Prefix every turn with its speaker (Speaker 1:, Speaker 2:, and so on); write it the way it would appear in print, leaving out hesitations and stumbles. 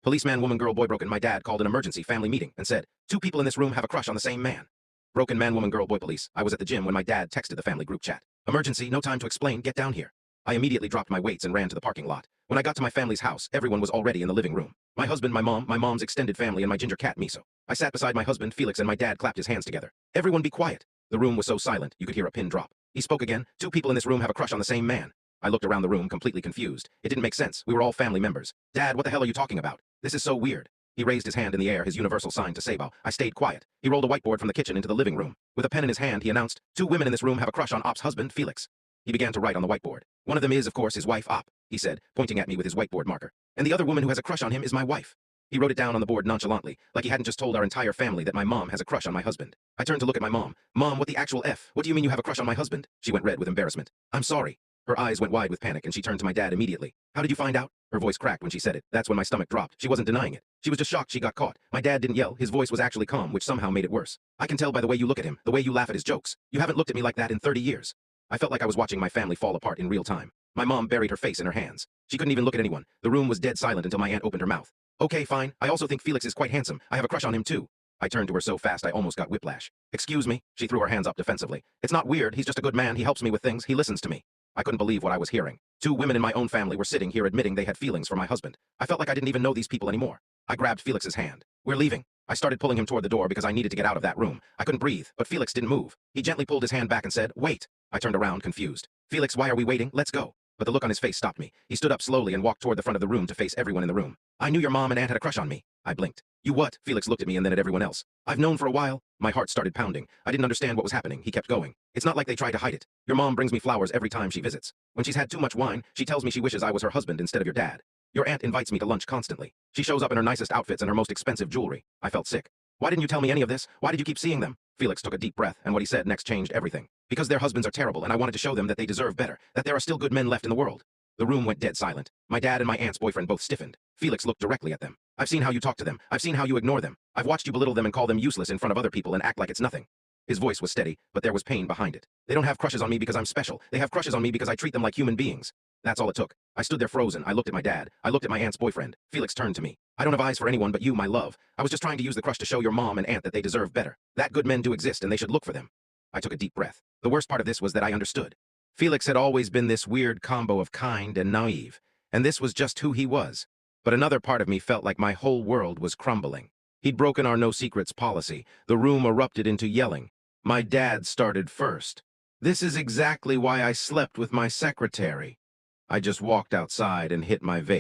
Speaker 1: Policeman, woman, girl, boy, broken. My dad called an emergency family meeting and said, 2 people in this room have a crush on the same man. Broken man, woman, girl, boy, police. I was at the gym when my dad texted the family group chat. Emergency, no time to explain, get down here. I immediately dropped my weights and ran to the parking lot. When I got to my family's house, everyone was already in the living room. My husband, my mom, my mom's extended family, and my ginger cat, Miso. I sat beside my husband, Felix, and my dad clapped his hands together. Everyone be quiet. The room was so silent, you could hear a pin drop. He spoke again. 2 people in this room have a crush on the same man. I looked around the room, completely confused. It didn't make sense. We were all family members. Dad, what the hell are you talking about? This is so weird. He raised his hand in the air, his universal sign to say bow. I stayed quiet. He rolled a whiteboard from the kitchen into the living room. With a pen in his hand, he announced, 2 women in this room have a crush on Op's husband, Felix. He began to write on the whiteboard. One of them is, of course, his wife, Op, he said, pointing at me with his whiteboard marker. And the other woman who has a crush on him is my wife. He wrote it down on the board nonchalantly, like he hadn't just told our entire family that my mom has a crush on my husband. I turned to look at my mom. Mom, what the actual F? What do you mean you have a crush on my husband? She went red with embarrassment. I'm sorry. Her eyes went wide with panic, and she turned to my dad immediately. How did you find out? Her voice cracked when she said it. That's when my stomach dropped. She wasn't denying it. She was just shocked she got caught. My dad didn't yell. His voice was actually calm, which somehow made it worse. I can tell by the way you look at him, the way you laugh at his jokes. You haven't looked at me like that in 30 years. I felt like I was watching my family fall apart in real time. My mom buried her face in her hands. She couldn't even look at anyone. The room was dead silent until my aunt opened her mouth. Okay, fine. I also think Felix is quite handsome. I have a crush on him too. I turned to her so fast I almost got whiplash. Excuse me? She threw her hands up defensively. It's not weird. He's just a good man. He helps me with things. He listens to me. I couldn't believe what I was hearing. 2 women in my own family were sitting here admitting they had feelings for my husband. I felt like I didn't even know these people anymore. I grabbed Felix's hand. We're leaving. I started pulling him toward the door because I needed to get out of that room. I couldn't breathe, but Felix didn't move. He gently pulled his hand back and said, wait. I turned around, confused. Felix, why are we waiting? Let's go. But the look on his face stopped me. He stood up slowly and walked toward the front of the room to face everyone in the room. I knew your mom and aunt had a crush on me. I blinked. You what? Felix looked at me and then at everyone else. I've known for a while. My heart started pounding. I didn't understand what was happening. He kept going. It's not like they tried to hide it. Your mom brings me flowers every time she visits. When she's had too much wine, she tells me she wishes I was her husband instead of your dad. Your aunt invites me to lunch constantly. She shows up in her nicest outfits and her most expensive jewelry. I felt sick. Why didn't you tell me any of this? Why did you keep seeing them? Felix took a deep breath, and what he said next changed everything. Because their husbands are terrible, and I wanted to show them that they deserve better, that there are still good men left in the world. The room went dead silent. My dad and my aunt's boyfriend both stiffened. Felix looked directly at them. I've seen how you talk to them. I've seen how you ignore them. I've watched you belittle them and call them useless in front of other people and act like it's nothing. His voice was steady, but there was pain behind it. They don't have crushes on me because I'm special. They have crushes on me because I treat them like human beings. That's all it took. I stood there frozen. I looked at my dad. I looked at my aunt's boyfriend. Felix turned to me. I don't have eyes for anyone but you, my love. I was just trying to use the crush to show your mom and aunt that they deserve better. That good men do exist and they should look for them. I took a deep breath. The worst part of this was that I understood. Felix had always been this weird combo of kind and naive, and this was just who he was. But another part of me felt like my whole world was crumbling. He'd broken our no secrets policy. The room erupted into yelling. My dad started first. This is exactly why I slept with my secretary. I just walked outside and hit my vape.